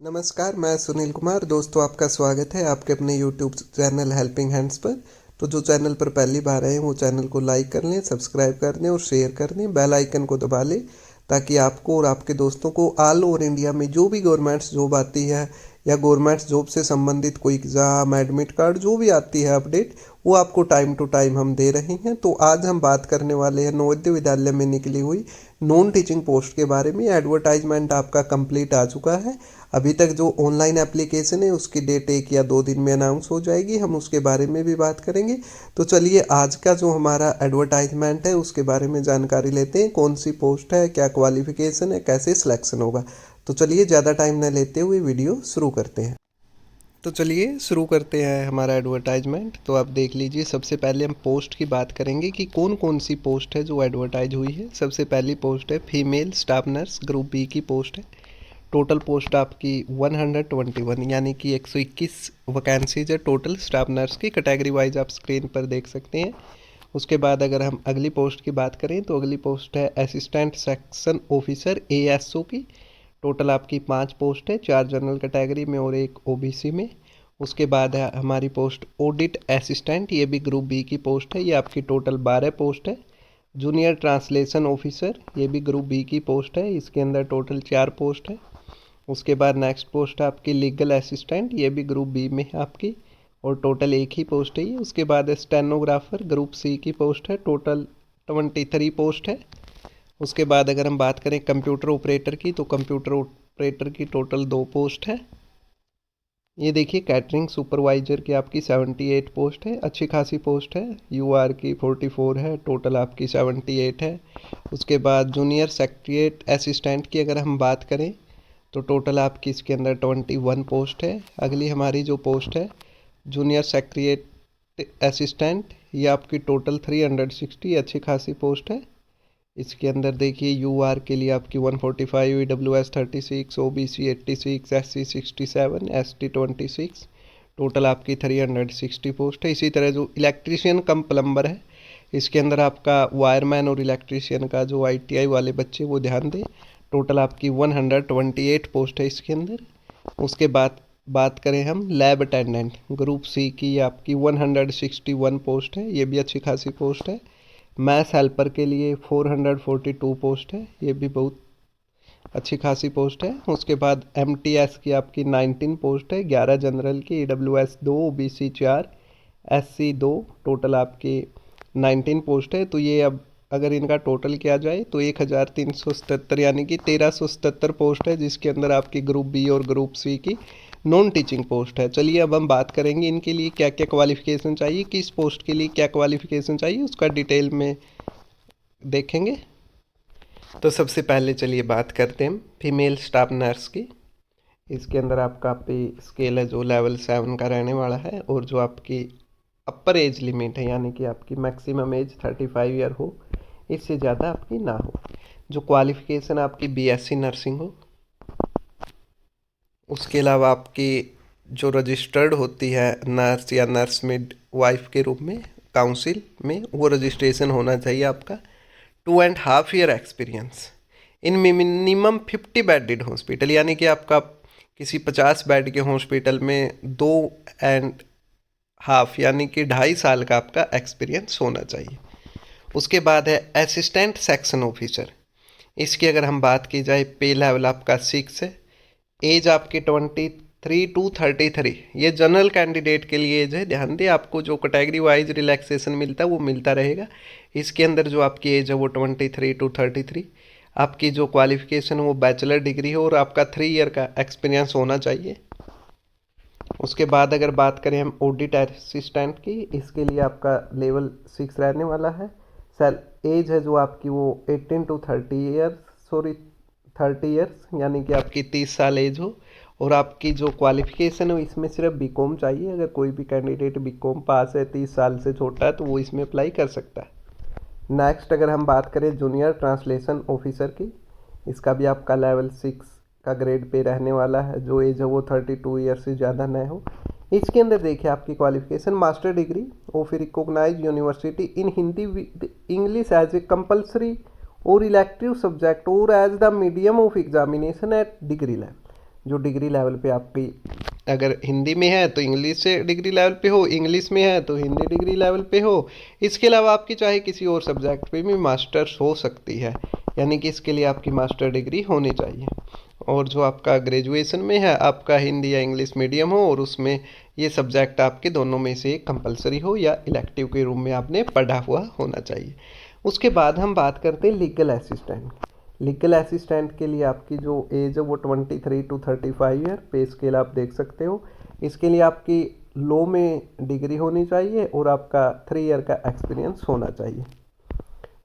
नमस्कार, मैं सुनील कुमार। दोस्तों, आपका स्वागत है आपके अपने यूट्यूब चैनल हेल्पिंग हैंड्स पर। तो जो चैनल पर पहली बार आए हैं वो चैनल को लाइक कर लें, सब्सक्राइब कर दें और शेयर कर दें। बेल आइकन को दबा लें ताकि आपको और आपके दोस्तों को ऑल ओवर इंडिया में जो भी गवर्नमेंट्स जॉब आती है या गवर्नमेंट्स जॉब से संबंधित कोई एग्ज़ाम, एडमिट कार्ड जो भी आती है अपडेट, वो आपको टाइम टू टाइम हम दे रहे हैं। तो आज हम बात करने वाले हैं नवोदय विद्यालय में निकली हुई नॉन टीचिंग पोस्ट के बारे में। एडवर्टाइजमेंट आपका कंप्लीट आ चुका है। अभी तक जो ऑनलाइन एप्लीकेशन है उसकी डेट 1 या 2 दिन में अनाउंस हो जाएगी, हम उसके बारे में भी बात करेंगे। तो चलिए आज का जो हमारा एडवर्टाइजमेंट है उसके बारे में जानकारी लेते हैं। कौन सी पोस्ट है, क्या क्वालिफिकेशन है, कैसे सिलेक्शन होगा। तो चलिए ज़्यादा टाइम न लेते हुए वीडियो शुरू करते हैं। तो चलिए शुरू करते हैं हमारा एडवर्टाइजमेंट। तो आप देख लीजिए, सबसे पहले हम पोस्ट की बात करेंगे कि कौन कौन सी पोस्ट है जो एडवर्टाइज हुई है। सबसे पहली पोस्ट है female staff nurse, group B की पोस्ट है। टोटल पोस्ट आपकी 121 यानी कि 121 वैकेंसीज है टोटल स्टाफ नर्स की। कैटेगरी वाइज आप स्क्रीन पर देख सकते हैं। उसके बाद अगर हम अगली पोस्ट की बात करें तो अगली पोस्ट है असिस्टेंट सेक्शन ऑफिसर एएसओ की। टोटल आपकी 5 पोस्ट है, 4 जनरल कैटेगरी में और 1 ओबीसी में। उसके बाद है हमारी पोस्ट ऑडिट असिस्टेंट, ये भी ग्रुप बी की पोस्ट है। ये आपकी टोटल 12 पोस्ट है। जूनियर ट्रांसलेशन ऑफिसर, ये भी ग्रुप बी की पोस्ट है। इसके अंदर टोटल 4 पोस्ट है। उसके बाद नेक्स्ट पोस्ट है आपकी लीगल असिस्टेंट, ये भी ग्रुप बी में है आपकी और टोटल 1 ही पोस्ट है ये। उसके बाद है स्टेनोग्राफर, ग्रुप सी की पोस्ट है। टोटल 23 पोस्ट है। उसके बाद अगर हम बात करें कंप्यूटर ऑपरेटर की, तो कंप्यूटर ऑपरेटर की टोटल 2 पोस्ट है। ये देखिए कैटरिंग सुपरवाइजर की आपकी 78 पोस्ट है, अच्छी खासी पोस्ट है। यूआर की 44 है, टोटल आपकी 78 है। उसके बाद जूनियर सेक्रेटरीट असिस्टेंट की अगर हम बात करें तो टोटल आपकी इसके अंदर 21 पोस्ट है। अगली हमारी जो पोस्ट है जूनियर सेक्रेटरीट असिस्टेंट, ये आपकी टोटल 360, अच्छी खासी पोस्ट है। इसके अंदर देखिए यूआर के लिए आपकी 145, EWS 36, OBC 86, SC 67, ST 26, total आपकी 360 पोस्ट है। इसी तरह जो इलेक्ट्रीशियन कम प्लम्बर है, इसके अंदर आपका वायरमैन और इलेक्ट्रीशियन का जो आईटीआई वाले बच्चे वो ध्यान दें। टोटल आपकी 128 पोस्ट है इसके अंदर। उसके बाद बात करें हम लैब अटेंडेंट, ग्रुप सी की आपकी 161 पोस्ट है, ये भी अच्छी खासी पोस्ट है। मैथ्स हेल्पर के लिए 442 पोस्ट है, ये भी बहुत अच्छी खासी पोस्ट है। उसके बाद एमटीएस की आपकी 19 पोस्ट है, 11 जनरल की, ईडब्ल्यूएस 2, ओबीसी 4, एससी 2, टोटल आपकी 19 पोस्ट है। तो ये अब अगर इनका टोटल किया जाए तो 1377 यानी कि 1377 पोस्ट है, जिसके अंदर आपकी ग्रुप बी और ग्रुप सी की नॉन टीचिंग पोस्ट है। चलिए अब हम बात करेंगे इनके लिए क्या क्या क्वालिफिकेशन चाहिए, किस पोस्ट के लिए क्या क्वालिफिकेशन चाहिए, उसका डिटेल में देखेंगे। तो सबसे पहले चलिए बात करते हैं फीमेल स्टाफ नर्स की। इसके अंदर आपका पे स्केल है जो लेवल 7 का रहने वाला है और जो आपकी अपर एज लिमिट है यानी कि आपकी मैक्सिमम एज 35 ईयर हो, इससे ज़्यादा आपकी ना हो। जो क्वालिफिकेशन आपकी बीएससी नर्सिंग हो। उसके अलावा आपकी जो रजिस्टर्ड होती है नर्स या नर्स मिड वाइफ के रूप में काउंसिल में, वो रजिस्ट्रेशन होना चाहिए आपका। 2.5 year experience in minimum 50 bedded hospital, यानी कि आपका किसी 50 बेड के हॉस्पिटल में 2.5 यानी कि 2.5 साल का आपका एक्सपीरियंस होना चाहिए। उसके बाद है असिस्टेंट सेक्शन ऑफिसर। इसकी अगर हम बात की जाए, पे लेवल आपका 6 है। एज आपकी 23 to 33, ये जनरल कैंडिडेट के लिए एज है। ध्यान दें, आपको जो कैटेगरी वाइज रिलैक्सेशन मिलता है वो मिलता रहेगा। इसके अंदर जो आपकी एज है वो 23 to 33। आपकी जो क्वालिफिकेशन वो बैचलर डिग्री है और आपका 3 ईयर का एक्सपीरियंस होना चाहिए। उसके बाद अगर बात करें हम ऑडिट असिस्टेंट की, इसके लिए आपका लेवल 6 रहने वाला है। सर एज है जो आपकी वो 18 to 30 ईयर्स, सॉरी 30 ईयर्स, यानी कि आपकी 30 साल एज हो। और आपकी जो क्वालिफिकेशन है इसमें सिर्फ बीकॉम चाहिए। अगर कोई भी कैंडिडेट बीकॉम पास है, 30 साल से छोटा है, तो वो इसमें अप्लाई कर सकता है। नेक्स्ट अगर हम बात करें जूनियर ट्रांसलेशन ऑफिसर की, इसका भी आपका लेवल 6 का ग्रेड पे रहने वाला है। जो एज है वो 32 ईयर से ज़्यादा न हो। इसके अंदर देखिए आपकी qualification master degree of recognise university in Hindi with English as a compulsory और इलेक्टिव सब्जेक्ट और as the medium of examination at degree level. जो डिग्री लेवल पे आपकी, अगर हिंदी में है तो इंग्लिश से डिग्री लेवल पे हो, इंग्लिश में है तो हिंदी डिग्री लेवल पे हो। इसके अलावा आपकी चाहे किसी और सब्जेक्ट पे भी मास्टर्स हो सकती है, यानी कि इसके लिए आपकी मास्टर डिग्री होनी चाहिए। और जो आपका ग्रेजुएशन में है, आपका हिंदी या इंग्लिश मीडियम हो और उसमें ये सब्जेक्ट आपके दोनों में से एक कंपलसरी हो या इलेक्टिव के रूप में आपने पढ़ा हुआ होना चाहिए। उसके बाद हम बात करते हैं लीगल असिस्टेंट। लीगल असिस्टेंट के लिए आपकी जो एज है वो 23 to 35 ईयर, पे स्केल आप देख सकते हो। इसके लिए आपकी लॉ में डिग्री होनी चाहिए और आपका 3 ईयर का एक्सपीरियंस होना चाहिए।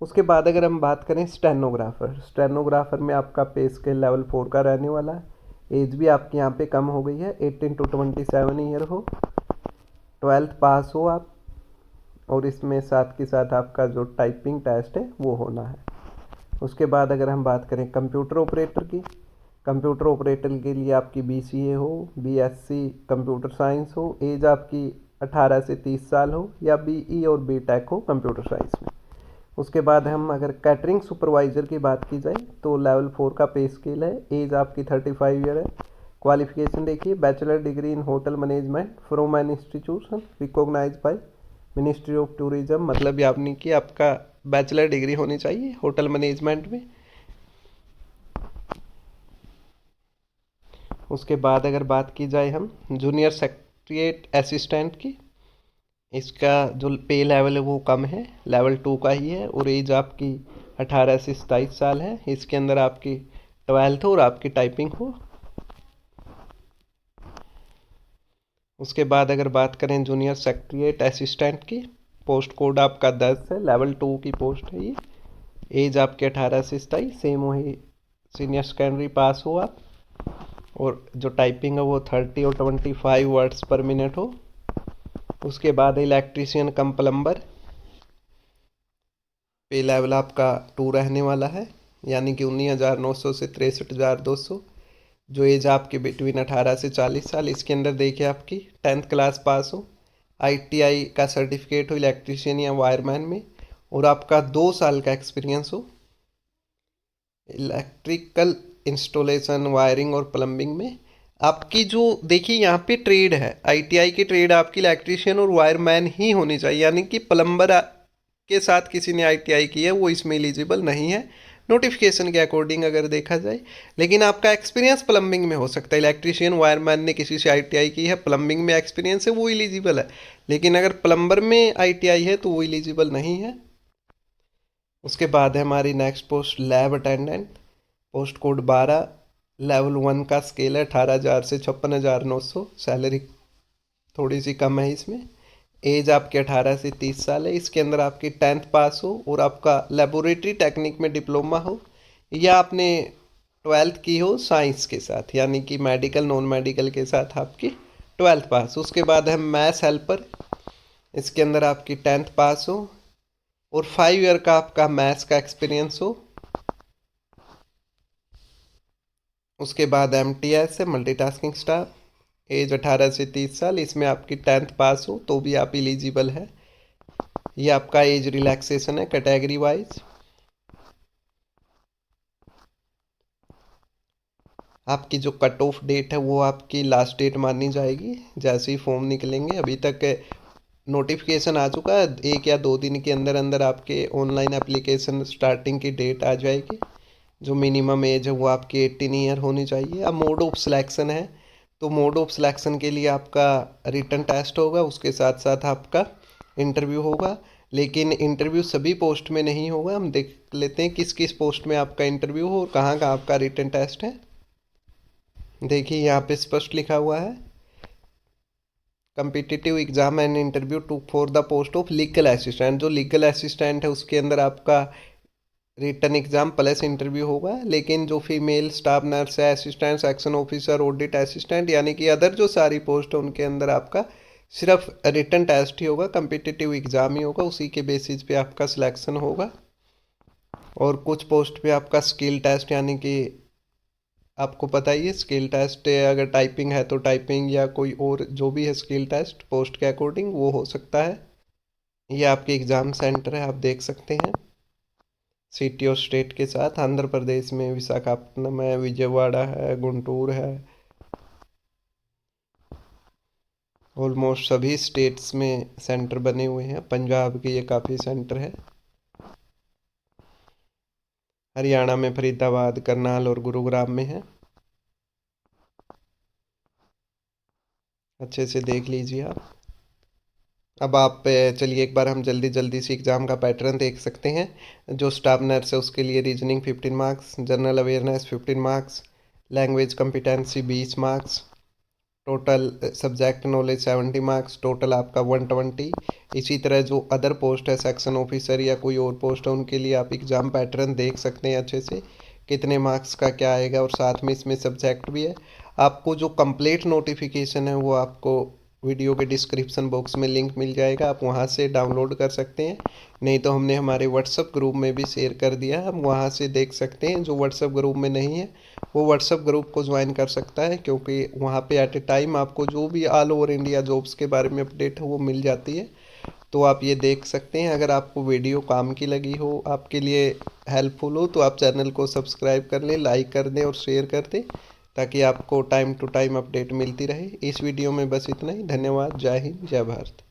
उसके बाद अगर हम बात करें स्टेनोग्राफर, स्टेनोग्राफर में आपका पे स्केल लेवल 4 का रहने वाला है। एज भी आपकी यहाँ पे कम हो गई है, 18 to 27 ईयर हो, 12th पास हो आप, और इसमें साथ के साथ आपका जो टाइपिंग टेस्ट है वो होना है। उसके बाद अगर हम बात करें कंप्यूटर ऑपरेटर की, कंप्यूटर ऑपरेटर के लिए आपकी BCA हो, BSc कंप्यूटर साइंस हो, एज आपकी 18 से 30 साल हो, या BE और BTech हो कंप्यूटर साइंस में। उसके बाद हम अगर कैटरिंग सुपरवाइज़र की बात की जाए तो लेवल 4 का पे स्केल है, एज आपकी 35 ईयर है। क्वालिफिकेशन देखिए, bachelor degree in hotel management from an institution recognise by ministry of tourism, मतलब यानी कि आपका बैचलर डिग्री होनी चाहिए होटल मैनेजमेंट में। उसके बाद अगर बात की जाए हम जूनियर सेक्रेटरीट असिस्टेंट की, इसका जो पे लेवल है वो कम है, लेवल 2 का ही है, और एज आपकी 18 से 27 साल है। इसके अंदर आपकी 12th और आपकी टाइपिंग हो। उसके बाद अगर बात करें जूनियर सेक्रेटरीट असिस्टेंट की, पोस्ट कोड आपका 10 है, लेवल 2 की पोस्ट है ये। एज आपके 18 से 27, सेम वही सीनियर सेकेंडरी पास हो आप, और जो टाइपिंग है वो 30 और 25 वर्ड्स पर मिनट हो। उसके बाद इलेक्ट्रीशियन कम प्लम्बर, पे लेवल आपका 2 रहने वाला है, यानी कि 19,900 से 63,200। जो एज आपके बिटवीन 18 से 40 साल, इसके अंदर देखिए आपकी 10th क्लास पास हो, ITI का सर्टिफिकेट हो इलेक्ट्रीशियन या वायरमैन में, और आपका 2 साल का एक्सपीरियंस हो इलेक्ट्रिकल इंस्टॉलेशन, वायरिंग और प्लम्बिंग में। आपकी जो देखिए यहाँ पे ट्रेड है, ITI की ट्रेड आपकी इलेक्ट्रीशियन और वायरमैन ही होनी चाहिए, यानी कि प्लम्बर के साथ किसी ने ITI की है वो इसमें एलिजिबल नहीं है नोटिफिकेशन के अकॉर्डिंग अगर देखा जाए। लेकिन आपका एक्सपीरियंस प्लम्बिंग में हो सकता है, इलेक्ट्रीशियन वायरमैन ने किसी से ITI की है, प्लम्बिंग में एक्सपीरियंस है, वो एलिजिबल है। लेकिन अगर प्लम्बर में ITI है तो वो एलिजिबल नहीं है। उसके बाद है हमारी next post lab attendant, post code 12, level 1 का स्केल है 18,000 से 56,900, सैलरी थोड़ी सी कम है इसमें। एज आपके 18 से 30 साल है। इसके अंदर आपकी 10th पास हो और आपका लेबोरेटरी टेक्निक में डिप्लोमा हो, या आपने 12th की हो साइंस के साथ, यानी कि मेडिकल नॉन मेडिकल के साथ आपकी 12th पास। उसके बाद है मैथ्स हेल्पर, इसके अंदर आपकी 10th पास हो और 5 ईयर का आपका मैथ्स का एक्सपीरियंस हो। उसके बाद MTS है मल्टीटास्किंग स्टाफ, एज 18 से 30 साल, इसमें आपकी 10th पास हो तो भी आप एलिजिबल है। ये आपका एज रिलैक्सेशन है कैटेगरी वाइज। आपकी जो कट ऑफ डेट है वो आपकी लास्ट डेट मानी जाएगी जैसे ही फॉर्म निकलेंगे। अभी तक नोटिफिकेशन आ चुका है, 1 या 2 दिन के अंदर अंदर आपके ऑनलाइन एप्लीकेशन स्टार्टिंग की डेट आ जाएगी। जो मिनिमम एज है वो आपकी 18 ईयर होनी चाहिए। अब मोड ऑफ सिलेक्शन है, तो मोड ऑफ सिलेक्शन के लिए आपका रिटन टेस्ट होगा, उसके साथ साथ आपका इंटरव्यू होगा। लेकिन इंटरव्यू सभी पोस्ट में नहीं होगा, हम देख लेते हैं किस किस पोस्ट में आपका इंटरव्यू हो और कहाँ का आपका रिटन टेस्ट है। देखिए यहाँ पे स्पष्ट लिखा हुआ है, competitive exam and interview to for the post of legal assistant. जो लीगल असिस्टेंट है उसके अंदर आपका रिटन एग्जाम प्लस इंटरव्यू होगा। लेकिन जो फीमेल स्टाफ नर्स है, assistant section officer, audit assistant, यानी कि अदर जो सारी पोस्ट है उनके अंदर आपका सिर्फ रिटन टेस्ट ही होगा, कम्पिटिटिव एग्जाम ही होगा, उसी के बेसिस पे आपका सिलेक्शन होगा। और कुछ पोस्ट पे आपका स्किल टेस्ट, यानी कि आपको पता ही है स्किल टेस्ट, अगर टाइपिंग है तो टाइपिंग या कोई और जो भी है स्किल टेस्ट पोस्ट के अकॉर्डिंग वो हो सकता है। ये आपके एग्ज़ाम सेंटर है, आप देख सकते हैं सिटी और स्टेट के साथ। आंध्र प्रदेश में विशाखापट्टनम है, विजयवाड़ा है, गुंटूर है, ऑलमोस्ट सभी स्टेट्स में सेंटर बने हुए हैं। पंजाब के ये काफ़ी सेंटर है। हरियाणा में फरीदाबाद, करनाल और गुरुग्राम में है। अच्छे से देख लीजिए आप। अब आप चलिए एक बार हम जल्दी जल्दी से एग्ज़ाम का पैटर्न देख सकते हैं। जो स्टाफ नर्स है उसके लिए reasoning 15 marks, general awareness 15 marks, language competency 20 marks, total subject knowledge 70 marks, total आपका 120। इसी तरह जो अदर पोस्ट है, सेक्शन ऑफिसर या कोई और पोस्ट है, उनके लिए आप एग्ज़ाम पैटर्न देख सकते हैं अच्छे से, कितने मार्क्स का क्या आएगा। और साथ में इसमें सब्जेक्ट भी है। आपको जो कंप्लीट नोटिफिकेशन है वो आपको वीडियो के डिस्क्रिप्शन बॉक्स में लिंक मिल जाएगा, आप वहाँ से डाउनलोड कर सकते हैं। नहीं तो हमने हमारे व्हाट्सएप ग्रुप में भी शेयर कर दिया है, हम वहाँ से देख सकते हैं। जो व्हाट्सएप ग्रुप में नहीं है वो व्हाट्सएप ग्रुप को ज्वाइन कर सकता है, क्योंकि वहाँ पे एट ए टाइम आपको जो भी ऑल ओवर इंडिया जॉब्स के बारे में अपडेट है वो मिल जाती है। तो आप ये देख सकते हैं। अगर आपको वीडियो काम की लगी हो, आपके लिए हेल्पफुल हो, तो आप चैनल को सब्सक्राइब कर लें, लाइक कर दें और शेयर कर दें, ताकि आपको टाइम टू टाइम अपडेट मिलती रहे। इस वीडियो में बस इतना ही। धन्यवाद। जय हिंद, जय भारत।